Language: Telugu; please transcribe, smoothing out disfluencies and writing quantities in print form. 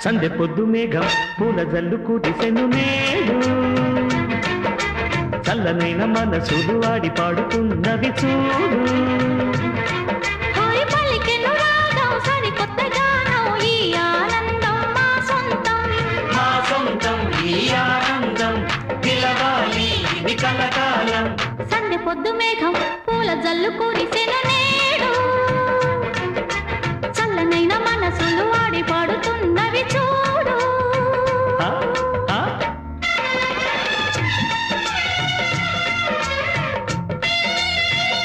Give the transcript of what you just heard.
సందె పొద్దు మేఘం పూల జల్లు కురిసెను నేడు చల్లనైన మనసులు ఆడి పాడుతున్నవి చూడు సందె పొద్దు మేఘం పూల జల్లు కురిసెను